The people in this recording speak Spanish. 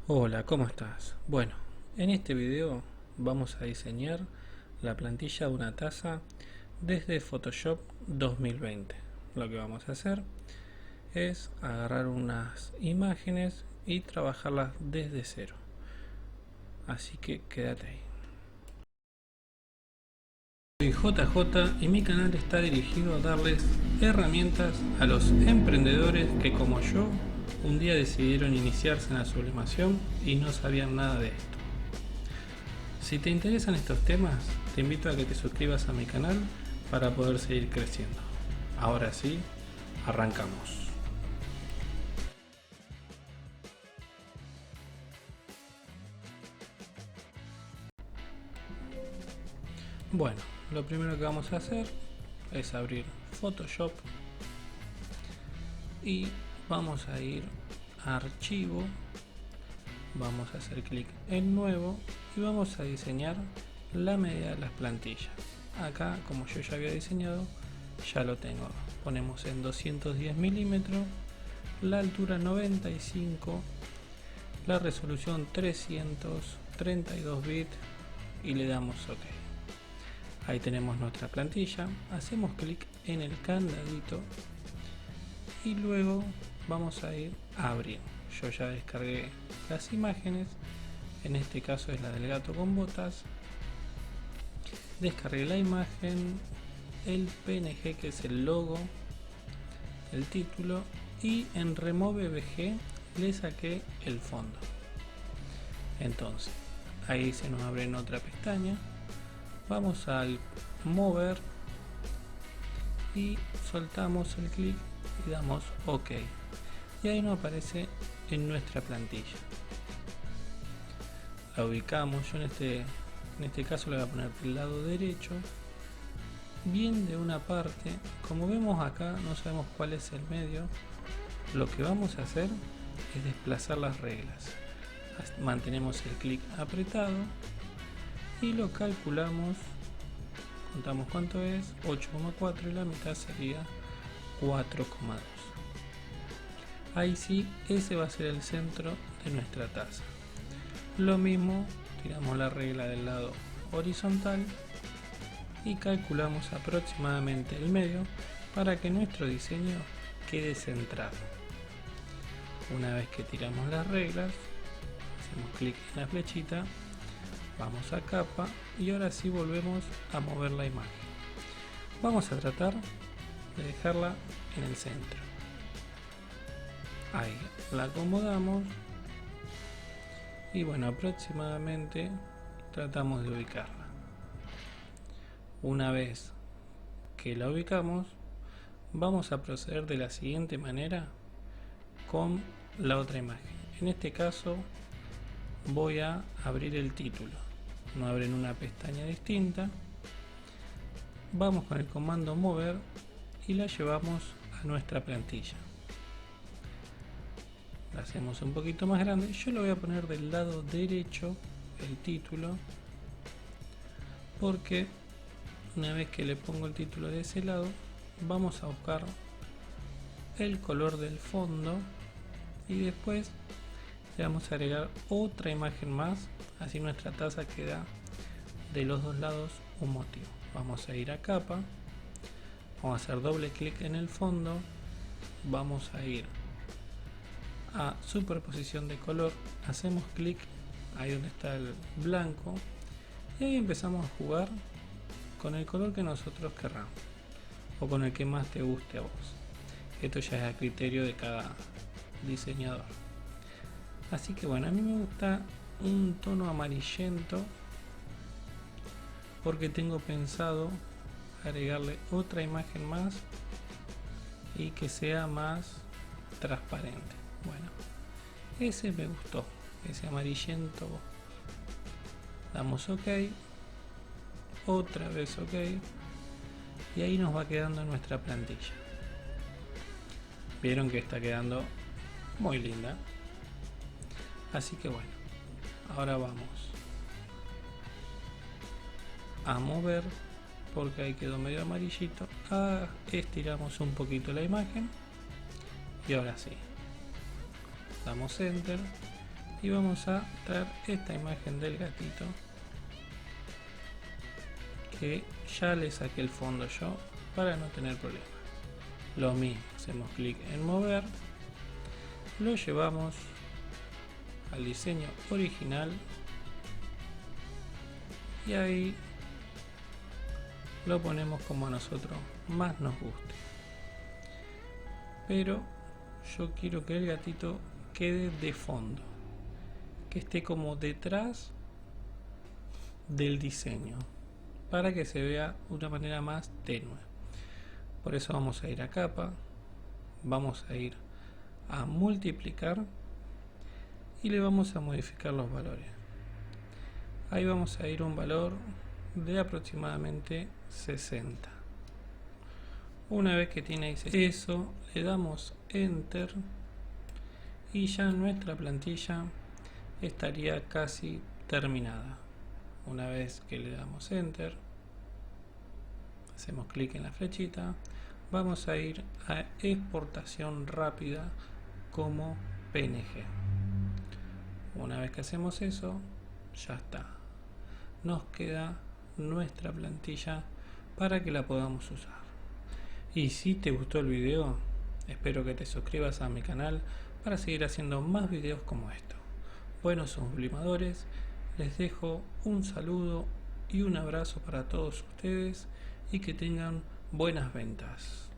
Hola, ¿cómo estás? Bueno, en este video vamos a diseñar la plantilla de una taza desde Photoshop 2020. Lo que vamos a hacer es agarrar unas imágenes y trabajarlas desde cero. Así que quédate ahí. Soy JJ y mi canal está dirigido a darles herramientas a los emprendedores que, como yo, un día decidieron iniciarse en la sublimación y no sabían nada de esto. Si te interesan estos temas, te invito a que te suscribas a mi canal para poder seguir creciendo. Ahora sí, arrancamos. Bueno, lo primero que vamos a hacer es abrir Photoshop y vamos a ir a Archivo, vamos a hacer clic en Nuevo y vamos a diseñar la medida de las plantillas. Acá, como yo ya había diseñado, ya lo tengo. Ponemos en 210 milímetros, la altura 95, la resolución 332 bits y le damos OK. Ahí tenemos nuestra plantilla, hacemos clic en el candadito y luego vamos a ir a abrir. Yo ya descargué las imágenes, en este caso es la del gato con botas. Descargué la imagen, el PNG que es el logo, el título, y en Remove VG le saqué el fondo. Entonces ahí se nos abre en otra pestaña, vamos al mover y soltamos el clic y damos OK, y ahí nos aparece en nuestra plantilla. La ubicamos, yo en este caso le voy a poner del lado derecho, bien de una parte. Como vemos acá no sabemos cuál es el medio. Lo que vamos a hacer es desplazar las reglas. Mantenemos el clic apretado y lo calculamos, contamos cuánto es, 8,4, y la mitad sería 4,2. Ahí sí, ese va a ser el centro de nuestra taza. Lo mismo, tiramos la regla del lado horizontal y calculamos aproximadamente el medio para que nuestro diseño quede centrado. Una vez que tiramos las reglas, hacemos clic en la flechita, vamos a capa y ahora sí volvemos a mover la imagen. Vamos a tratar de dejarla en el centro. Ahí la acomodamos y bueno, aproximadamente tratamos de ubicarla. Una vez que la ubicamos, vamos a proceder de la siguiente manera con la otra imagen. En este caso voy a abrir el título, no abre en una pestaña distinta. Vamos con el comando mover y la llevamos a nuestra plantilla. La hacemos un poquito más grande. Yo lo voy a poner del lado derecho el título, porque una vez que le pongo el título de ese lado, vamos a buscar el color del fondo y después le vamos a agregar otra imagen más, así nuestra taza queda de los dos lados un motivo. Vamos a ir a capa, vamos a hacer doble clic en el fondo, vamos a ir a superposición de color, hacemos clic ahí donde está el blanco y ahí empezamos a jugar con el color que nosotros querramos o con el que más te guste a vos. Esto ya es a criterio de cada diseñador. Así que bueno, a mí me gusta un tono amarillento porque tengo pensado agregarle otra imagen más y que sea más transparente. Bueno, ese me gustó, ese amarillento. Damos OK, otra vez OK, y ahí nos va quedando nuestra plantilla. Vieron que está quedando muy linda. Así que bueno, ahora vamos a mover, porque ahí quedó medio amarillito. Estiramos un poquito la imagen y ahora sí, damos enter y vamos a traer esta imagen del gatito que ya le saqué el fondo yo para no tener problemas. Lo mismo, hacemos clic en mover, lo llevamos al diseño original y ahí lo ponemos como a nosotros más nos guste. Pero yo quiero que el gatito quede de fondo, que esté como detrás del diseño, para que se vea de una manera más tenue. Por eso vamos a ir a capa, vamos a ir a multiplicar y le vamos a modificar los valores. Ahí vamos a ir a un valor de aproximadamente 60. Una vez que tiene eso, le damos enter y ya nuestra plantilla estaría casi terminada. Una vez que le damos enter, hacemos clic en la flechita, vamos a ir a exportación rápida como PNG. Una vez que hacemos eso, ya está. Nos queda nuestra plantilla para que la podamos usar. Y si te gustó el video, espero que te suscribas a mi canal para seguir haciendo más videos como esto. Buenos sublimadores, les dejo un saludo y un abrazo para todos ustedes y que tengan buenas ventas.